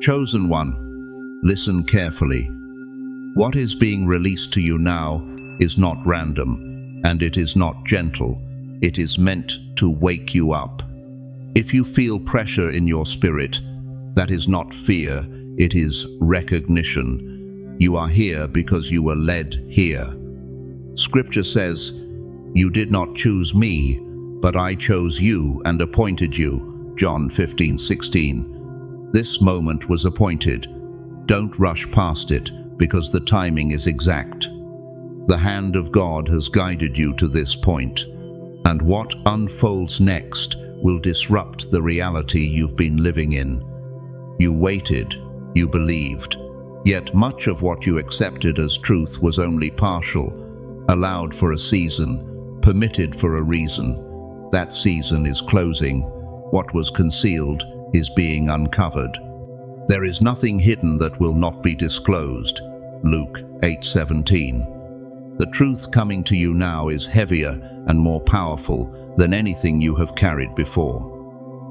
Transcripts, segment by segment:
Chosen one, listen carefully. What is being released to you now is not random, and it is not gentle. It is meant to wake you up. If you feel pressure in your spirit, that is not fear, it is recognition. You are here because you were led here. Scripture says, "You did not choose me, but I chose you and appointed you." John 15:16. This moment was appointed. Don't rush past it, because the timing is exact. The hand of God has guided you to this point, and what unfolds next will disrupt the reality you've been living in. You waited, you believed, yet much of what you accepted as truth was only partial, allowed for a season, permitted for a reason. That season is closing. What was concealed is being uncovered. There is nothing hidden that will not be disclosed. Luke 8:17. The truth coming to you now is heavier and more powerful than anything you have carried before.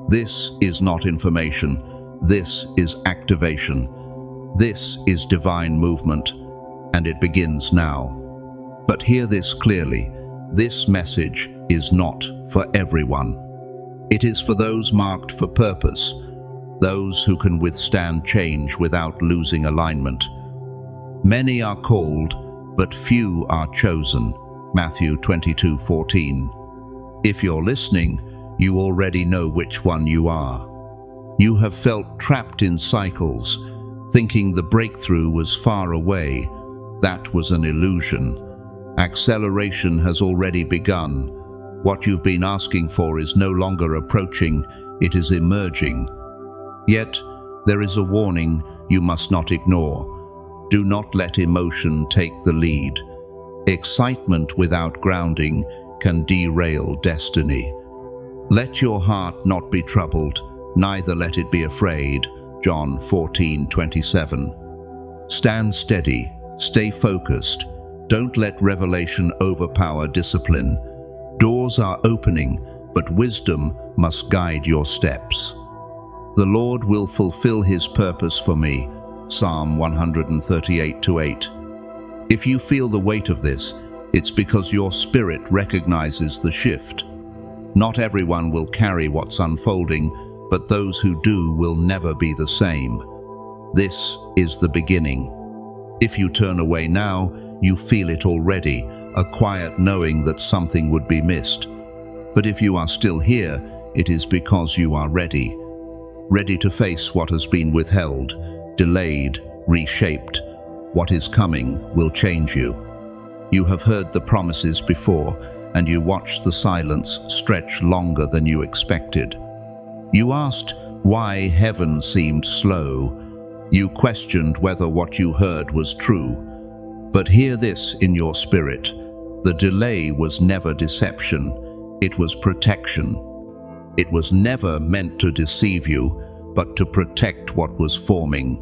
This is not information. This is activation. This is divine movement, and it begins now. But hear this clearly. This message is not for everyone. It is for those marked for purpose, those who can withstand change without losing alignment. Many are called, but few are chosen. Matthew 22:14. If you're listening, you already know which one you are. You have felt trapped in cycles, thinking the breakthrough was far away. That was an illusion. Acceleration has already begun. What you've been asking for is no longer approaching, it is emerging. Yet, there is a warning you must not ignore. Do not let emotion take the lead. Excitement without grounding can derail destiny. Let your heart not be troubled, neither let it be afraid. John 14:27. Stand steady, stay focused. Don't let revelation overpower discipline. Doors are opening, but wisdom must guide your steps. The Lord will fulfill His purpose for me. Psalm 138:8. If you feel the weight of this, it's because your spirit recognizes the shift. Not everyone will carry what's unfolding, but those who do will never be the same. This is the beginning. If you turn away now, you feel it already, a quiet knowing that something would be missed. But if you are still here, it is because you are ready. Ready to face what has been withheld, delayed, reshaped. What is coming will change you. You have heard the promises before, and you watched the silence stretch longer than you expected. You asked why heaven seemed slow. You questioned whether what you heard was true. But hear this in your spirit. The delay was never deception. It was protection. It was never meant to deceive you, but to protect what was forming.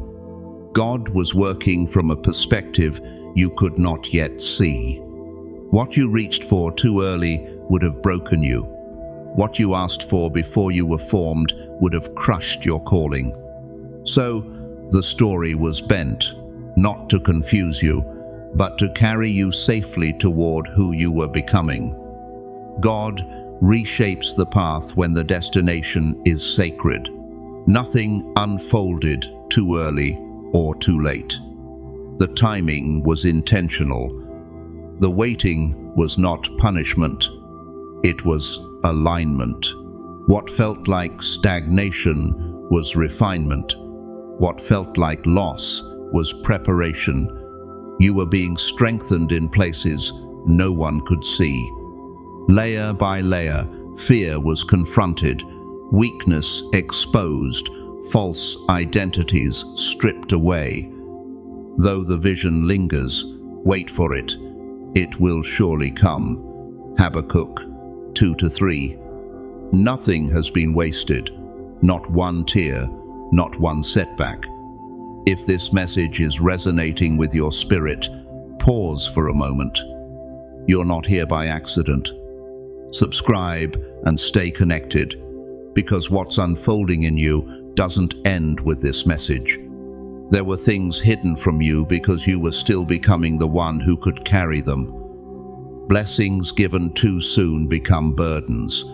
God was working from a perspective you could not yet see. What you reached for too early would have broken you. What you asked for before you were formed would have crushed your calling. So, the story was bent, not to confuse you, but to carry you safely toward who you were becoming. God reshapes the path when the destination is sacred. Nothing unfolded too early or too late. The timing was intentional. The waiting was not punishment. It was alignment. What felt like stagnation was refinement. What felt like loss was preparation. You were being strengthened in places no one could see. Layer by layer, fear was confronted, weakness exposed, false identities stripped away. Though the vision lingers, wait for it. It will surely come. Habakkuk 2-3. Nothing has been wasted, not one tear, not one setback. If this message is resonating with your spirit, pause for a moment. You're not here by accident. Subscribe and stay connected, because what's unfolding in you doesn't end with this message. There were things hidden from you because you were still becoming the one who could carry them. Blessings given too soon become burdens.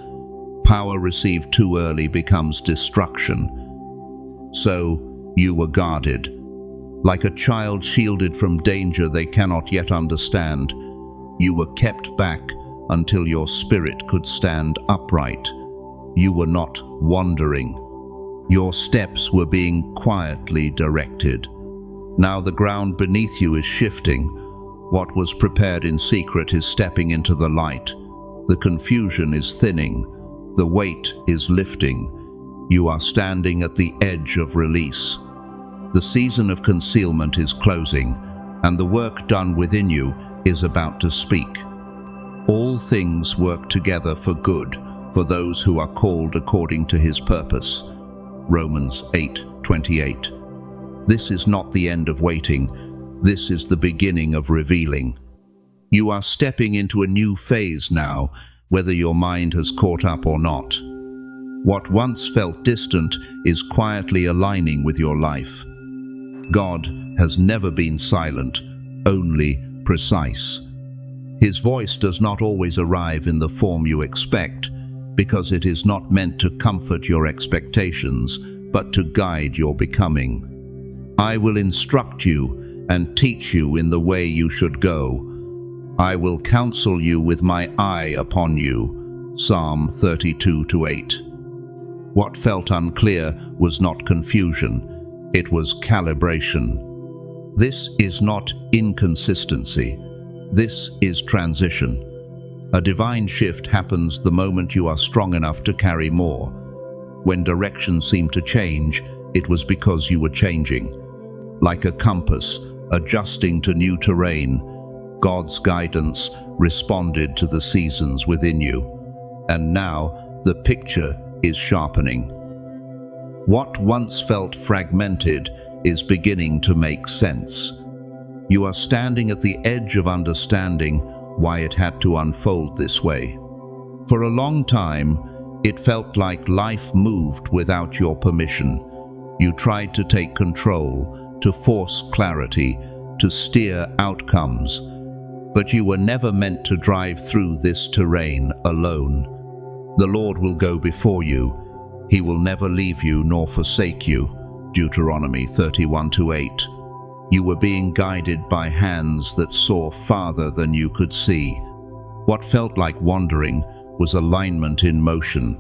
Power received too early becomes destruction. So you were guarded. Like a child shielded from danger they cannot yet understand, you were kept back until your spirit could stand upright. You were not wandering. Your steps were being quietly directed. Now the ground beneath you is shifting. What was prepared in secret is stepping into the light. The confusion is thinning. The weight is lifting. You are standing at the edge of release. The season of concealment is closing, and the work done within you is about to speak. All things work together for good, for those who are called according to his purpose. Romans 8:28. This is not the end of waiting. This is the beginning of revealing. You are stepping into a new phase now, whether your mind has caught up or not. What once felt distant is quietly aligning with your life. God has never been silent, only precise. His voice does not always arrive in the form you expect, because it is not meant to comfort your expectations, but to guide your becoming. I will instruct you and teach you in the way you should go. I will counsel you with my eye upon you. Psalm 32:8. What felt unclear was not confusion, it was calibration. This is not inconsistency. This is transition. A divine shift happens the moment you are strong enough to carry more. When direction seemed to change, it was because you were changing. Like a compass, adjusting to new terrain, God's guidance responded to the seasons within you. And now the picture is sharpening. What once felt fragmented is beginning to make sense. You are standing at the edge of understanding why it had to unfold this way. For a long time, it felt like life moved without your permission. You tried to take control, to force clarity, to steer outcomes. But you were never meant to drive through this terrain alone. The Lord will go before you. He will never leave you nor forsake you. Deuteronomy 31:8. You were being guided by hands that saw farther than you could see. What felt like wandering was alignment in motion.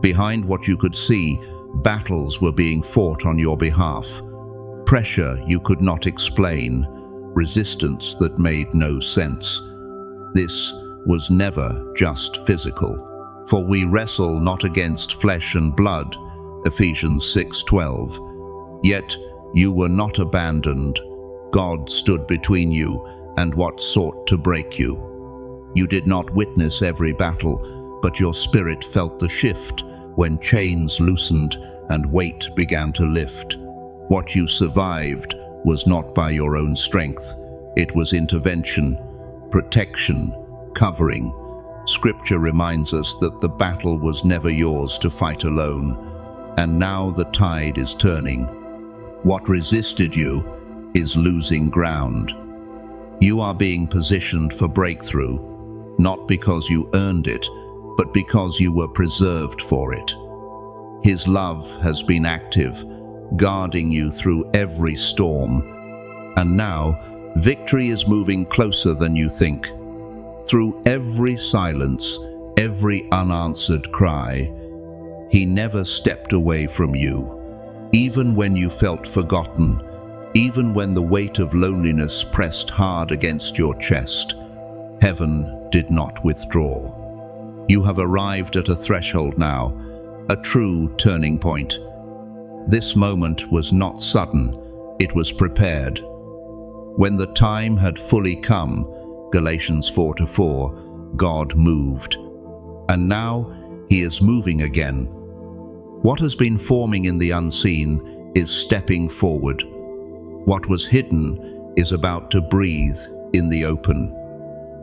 Behind what you could see, battles were being fought on your behalf. Pressure you could not explain, resistance that made no sense. This was never just physical. For we wrestle not against flesh and blood, Ephesians 6:12. Yet you were not abandoned. God stood between you and what sought to break you. You did not witness every battle, but your spirit felt the shift when chains loosened and weight began to lift. What you survived was not by your own strength. It was intervention, protection, covering. Scripture reminds us that the battle was never yours to fight alone, and now the tide is turning. What resisted you is losing ground. You are being positioned for breakthrough, not because you earned it, but because you were preserved for it. His love has been active, guarding you through every storm. And now, victory is moving closer than you think. Through every silence, every unanswered cry, he never stepped away from you. Even when you felt forgotten, even when the weight of loneliness pressed hard against your chest, heaven did not withdraw. You have arrived at a threshold now, a true turning point. This moment was not sudden, it was prepared. When the time had fully come, Galatians 4:4, God moved. And now he is moving again. What has been forming in the unseen is stepping forward. What was hidden is about to breathe in the open.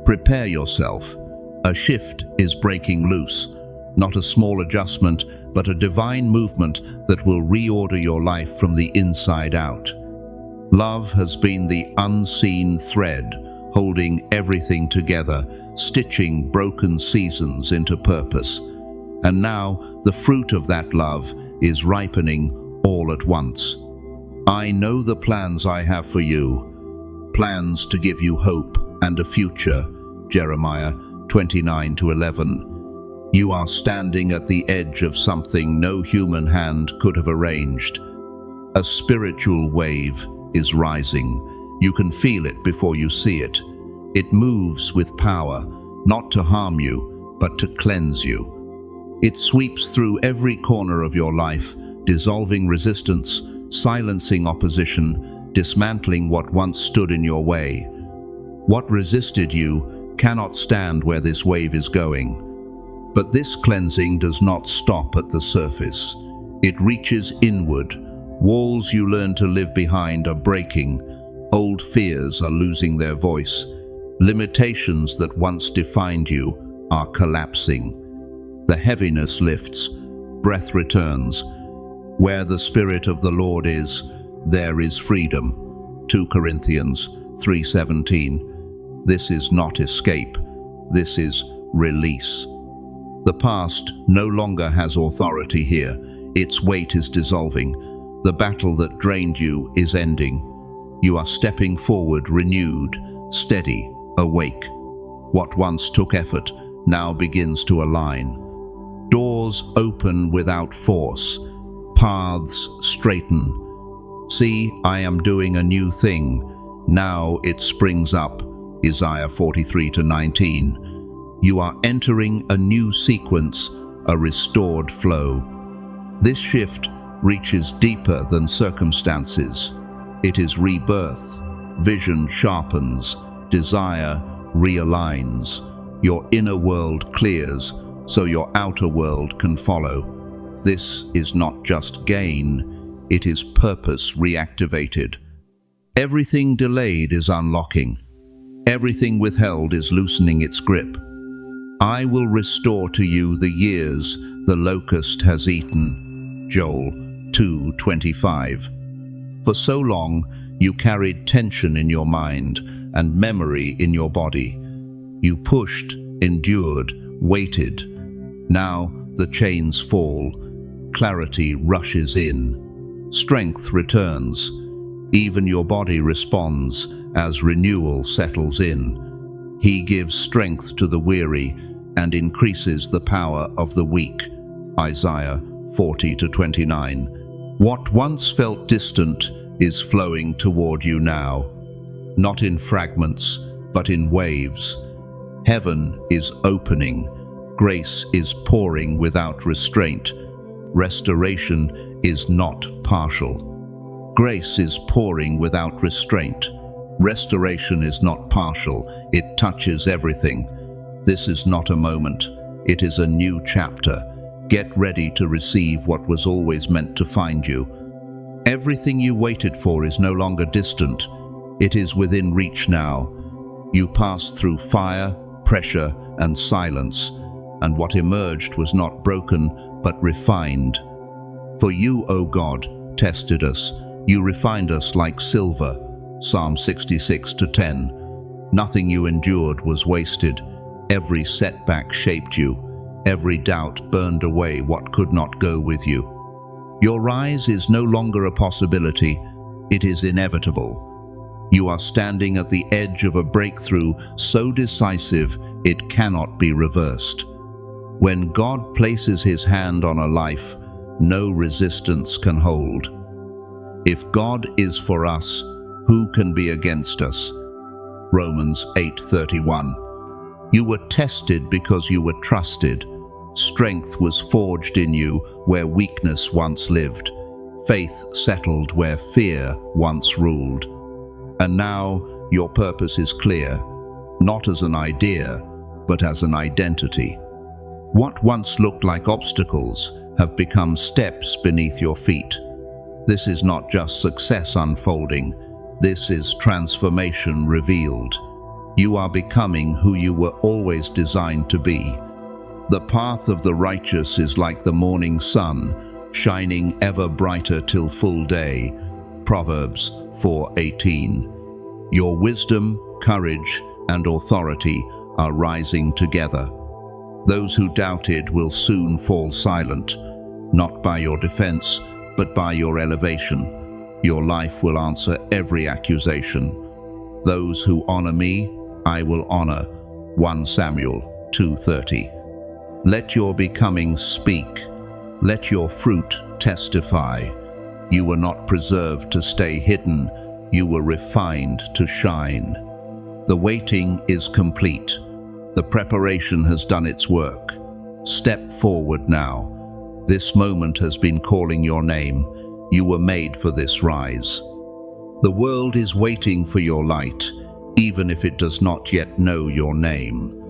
Prepare yourself. A shift is breaking loose. Not a small adjustment, but a divine movement that will reorder your life from the inside out. Love has been the unseen thread holding everything together, stitching broken seasons into purpose. And now the fruit of that love is ripening all at once. I know the plans I have for you, plans to give you hope and a future. Jeremiah 29:11. You are standing at the edge of something no human hand could have arranged. A spiritual wave is rising. You can feel it before you see it. It moves with power, not to harm you, but to cleanse you. It sweeps through every corner of your life, dissolving resistance, silencing opposition, dismantling what once stood in your way. What resisted you cannot stand where this wave is going. But this cleansing does not stop at the surface. It reaches inward. Walls you learned to live behind are breaking. Old fears are losing their voice. Limitations that once defined you are collapsing. The heaviness lifts. Breath returns. Where the Spirit of the Lord is, there is freedom. 2 Corinthians 3:17. This is not escape. This is release. The past no longer has authority here. Its weight is dissolving. The battle that drained you is ending. You are stepping forward renewed, steady, awake. What once took effort now begins to align. Doors open without force. Paths straighten. See, I am doing a new thing. Now it springs up. Isaiah 43:19. You are entering a new sequence, a restored flow. This shift reaches deeper than circumstances. It is rebirth. Vision sharpens. Desire realigns. Your inner world clears, so your outer world can follow. This is not just gain, it is purpose reactivated. Everything delayed is unlocking. Everything withheld is loosening its grip. I will restore to you the years the locust has eaten. Joel 2:25. For so long, you carried tension in your mind and memory in your body. You pushed, endured, waited. Now the chains fall. Clarity rushes in. Strength returns. Even your body responds as renewal settles in. He gives strength to the weary and increases the power of the weak. Isaiah 40:29. What once felt distant is flowing toward you now, not in fragments, but in waves. Heaven is opening. Grace is pouring without restraint. Restoration is not partial. Grace is pouring without restraint. Restoration is not partial. It touches everything. This is not a moment. It is a new chapter. Get ready to receive what was always meant to find you. Everything you waited for is no longer distant. It is within reach now. You passed through fire, pressure, and silence, and what emerged was not broken, but refined. For you, O God, tested us. You refined us like silver. Psalm 66:10. Nothing you endured was wasted. Every setback shaped you. Every doubt burned away what could not go with you. Your rise is no longer a possibility. It is inevitable. You are standing at the edge of a breakthrough so decisive it cannot be reversed. When God places His hand on a life, no resistance can hold. If God is for us, who can be against us? Romans 8:31. You were tested because you were trusted. Strength was forged in you where weakness once lived. Faith settled where fear once ruled. And now your purpose is clear, not as an idea, but as an identity. What once looked like obstacles have become steps beneath your feet. This is not just success unfolding. This is transformation revealed. You are becoming who you were always designed to be. The path of the righteous is like the morning sun, shining ever brighter till full day. Proverbs 4:18. Your wisdom, courage, and authority are rising together. Those who doubted will soon fall silent, not by your defense, but by your elevation. Your life will answer every accusation. Those who honor me, I will honor. 1 Samuel 2:30. Let your becoming speak. Let your fruit testify. You were not preserved to stay hidden. You were refined to shine. The waiting is complete. The preparation has done its work. Step forward now. This moment has been calling your name. You were made for this rise. The world is waiting for your light, even if it does not yet know your name.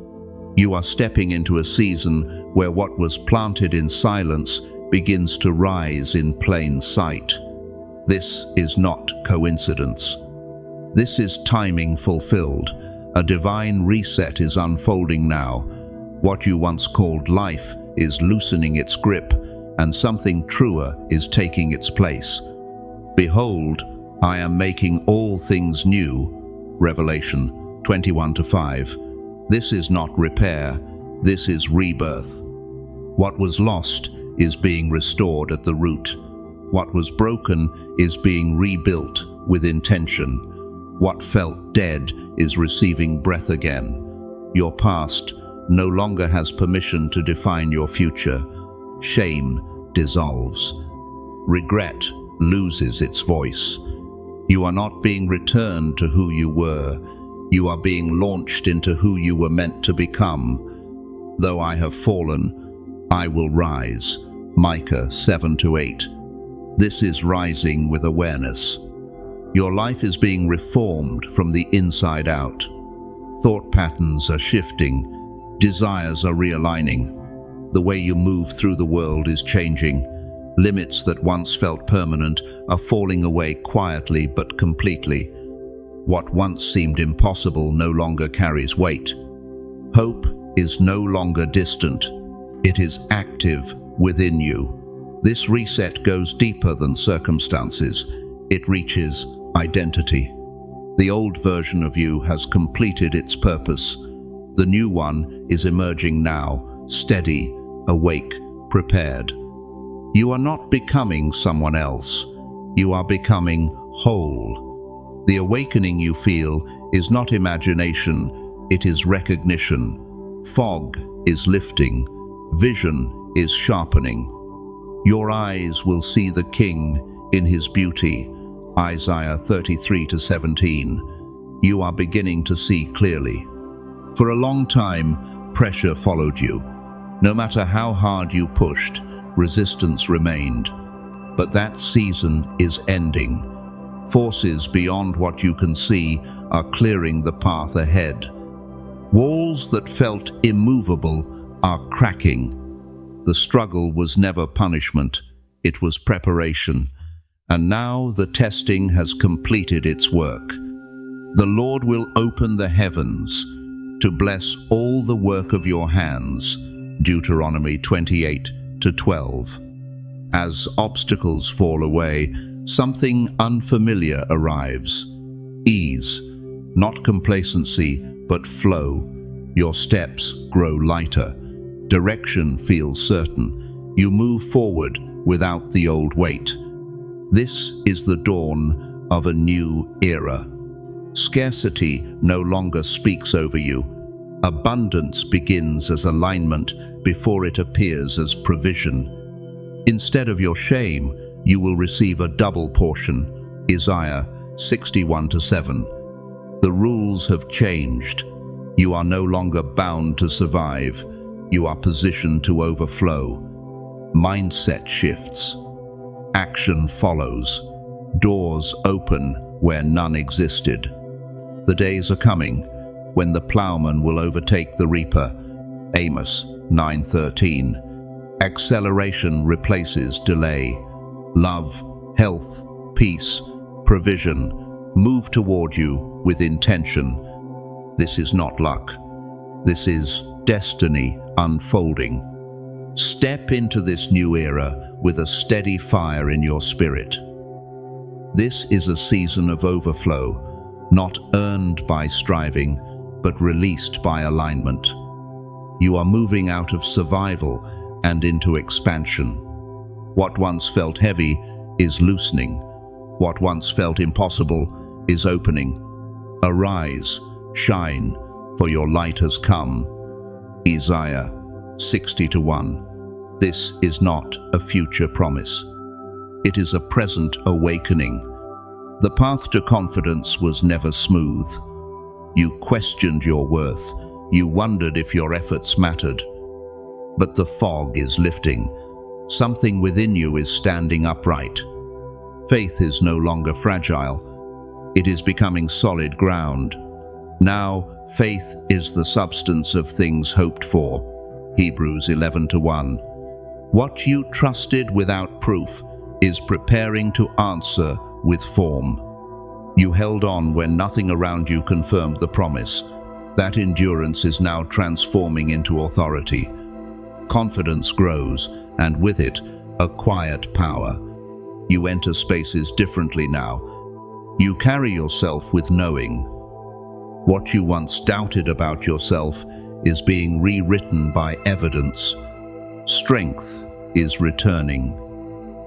You are stepping into a season where what was planted in silence begins to rise in plain sight. This is not coincidence. This is timing fulfilled. A divine reset is unfolding now. What you once called life is loosening its grip, and something truer is taking its place. Behold, I am making all things new. Revelation 21:5. This is not repair, this is rebirth. What was lost is being restored at the root. What was broken is being rebuilt with intention. What felt dead is receiving breath again. Your past no longer has permission to define your future. Shame dissolves. Regret loses its voice. You are not being returned to who you were. You are being launched into who you were meant to become. Though I have fallen, I will rise. Micah 7-8. This is rising with awareness. Your life is being reformed from the inside out. Thought patterns are shifting. Desires are realigning. The way you move through the world is changing. Limits that once felt permanent are falling away quietly but completely. What once seemed impossible no longer carries weight. Hope is no longer distant. It is active within you. This reset goes deeper than circumstances. It reaches identity. The old version of you has completed its purpose. The new one is emerging now, steady, awake, prepared. You are not becoming someone else. You are becoming whole. The awakening you feel is not imagination, it is recognition. Fog is lifting. Vision is sharpening. Your eyes will see the King in his beauty. Isaiah 33-17. You are beginning to see clearly. For a long time, pressure followed you. No matter how hard you pushed, resistance remained. But that season is ending. Forces beyond what you can see are clearing the path ahead. Walls that felt immovable are cracking. The struggle was never punishment, it was preparation. And now the testing has completed its work. The Lord will open the heavens to bless all the work of your hands. Deuteronomy 28-12. As obstacles fall away, something unfamiliar arrives. Ease, not complacency, but flow. Your steps grow lighter. Direction feels certain. You move forward without the old weight. This is the dawn of a new era. Scarcity no longer speaks over you. Abundance begins as alignment before it appears as provision. Instead of your shame, you will receive a double portion. Isaiah 61-7. The rules have changed. You are no longer bound to survive. You are positioned to overflow. Mindset shifts. Action follows. Doors open where none existed. The days are coming when the plowman will overtake the reaper. Amos 9:13. Acceleration replaces delay. Love, health, peace, provision move toward you with intention. This is not luck. This is destiny unfolding. Step into this new era with a steady fire in your spirit. This is a season of overflow, not earned by striving, but released by alignment. You are moving out of survival and into expansion. What once felt heavy is loosening. What once felt impossible is opening. Arise, shine, for your light has come. Isaiah 60:1. This is not a future promise. It is a present awakening. The path to confidence was never smooth. You questioned your worth. You wondered if your efforts mattered. But the fog is lifting. Something within you is standing upright. Faith is no longer fragile. It is becoming solid ground. Now, faith is the substance of things hoped for. Hebrews 11:1. What you trusted without proof is preparing to answer with form. You held on when nothing around you confirmed the promise. That endurance is now transforming into authority. Confidence grows, and with it, a quiet power. You enter spaces differently now. You carry yourself with knowing. What you once doubted about yourself is being rewritten by evidence. Strength is returning.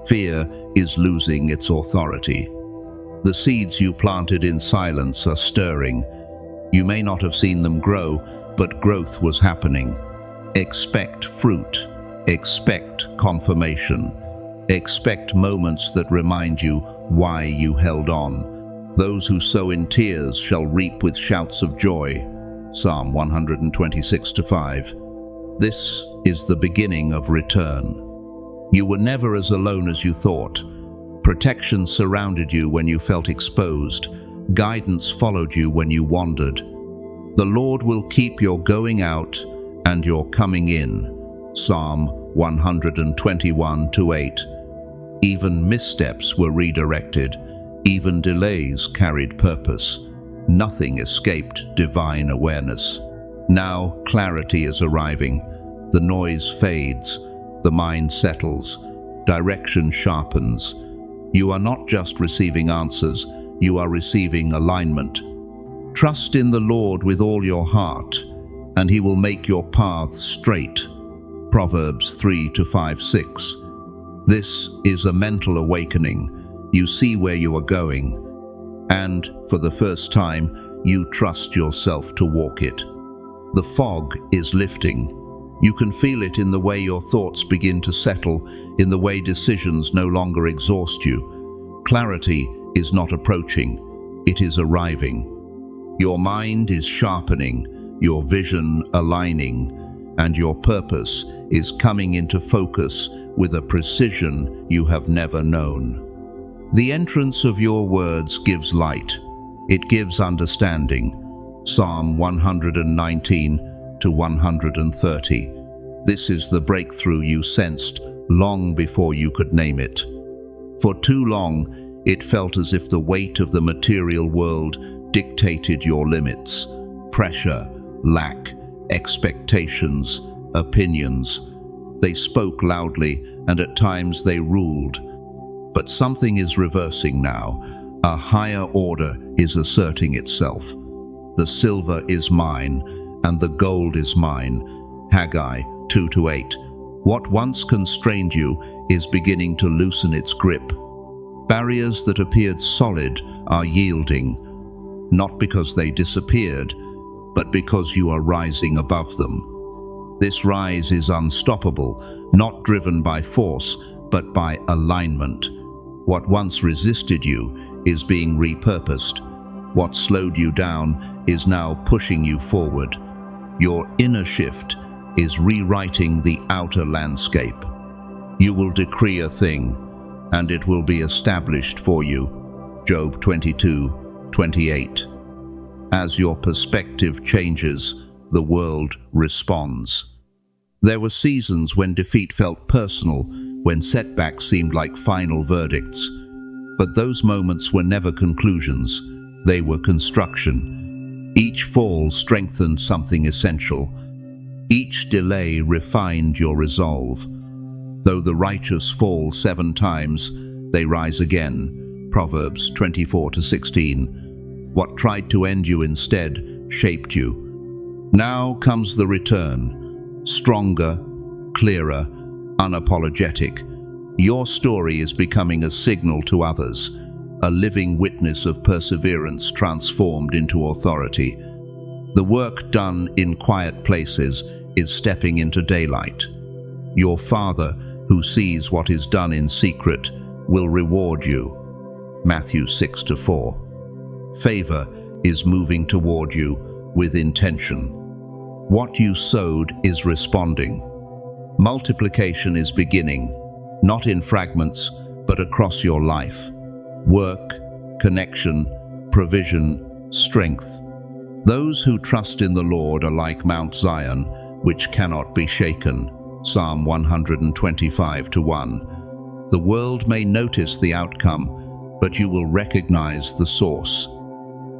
Fear is losing its authority. The seeds you planted in silence are stirring. You may not have seen them grow, but growth was happening. Expect fruit. Expect confirmation. Expect moments that remind you why you held on. Those who sow in tears shall reap with shouts of joy. Psalm 126:5. This is the beginning of return. You were never as alone as you thought. Protection surrounded you when you felt exposed. Guidance followed you when you wandered. The Lord will keep your going out and your coming in. Psalm 121:8. Even missteps were redirected. Even delays carried purpose. Nothing escaped divine awareness. Now clarity is arriving. The noise fades. The mind settles. Direction sharpens. You are not just receiving answers, you are receiving alignment. Trust in the Lord with all your heart, and He will make your path straight. Proverbs 3-5-6. This is a mental awakening. You see where you are going, and for the first time, you trust yourself to walk it. The fog is lifting. You can feel it in the way your thoughts begin to settle, in the way decisions no longer exhaust you. Clarity is not approaching, it is arriving. Your mind is sharpening, your vision aligning, and your purpose is coming into focus with a precision you have never known. The entrance of your words gives light. It gives understanding. Psalm 119-130. This is the breakthrough you sensed long before you could name it. For too long, it felt as if the weight of the material world dictated your limits. Pressure, lack, expectations, opinions. They spoke loudly, and at times they ruled. But something is reversing now. A higher order is asserting itself. The silver is mine, and the gold is mine. Haggai 2-8. What once constrained you is beginning to loosen its grip. Barriers that appeared solid are yielding, not because they disappeared, but because you are rising above them. This rise is unstoppable, not driven by force, but by alignment. What once resisted you is being repurposed. What slowed you down is now pushing you forward. Your inner shift is rewriting the outer landscape. You will decree a thing, and it will be established for you. Job 22:28. As your perspective changes, the world responds. There were seasons when defeat felt personal, when setbacks seemed like final verdicts. But those moments were never conclusions, they were construction. Each fall strengthened something essential. Each delay refined your resolve. Though the righteous fall 7 times, they rise again. Proverbs 24:16. What tried to end you instead shaped you. Now comes the return. Stronger, clearer, unapologetic. Your story is becoming a signal to others, a living witness of perseverance transformed into authority. The work done in quiet places is stepping into daylight. Your Father, who sees what is done in secret, will reward you. Matthew 6:4. Favor is moving toward you with intention. What you sowed is responding. Multiplication is beginning, not in fragments, but across your life. Work, connection, provision, strength. Those who trust in the Lord are like Mount Zion, which cannot be shaken. Psalm 125:1. The world may notice the outcome, but you will recognize the source.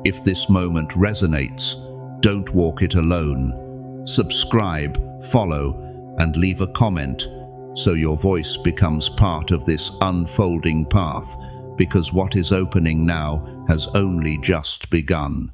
If this moment resonates, don't walk it alone. Subscribe, follow, and leave a comment so your voice becomes part of this unfolding path, because what is opening now has only just begun.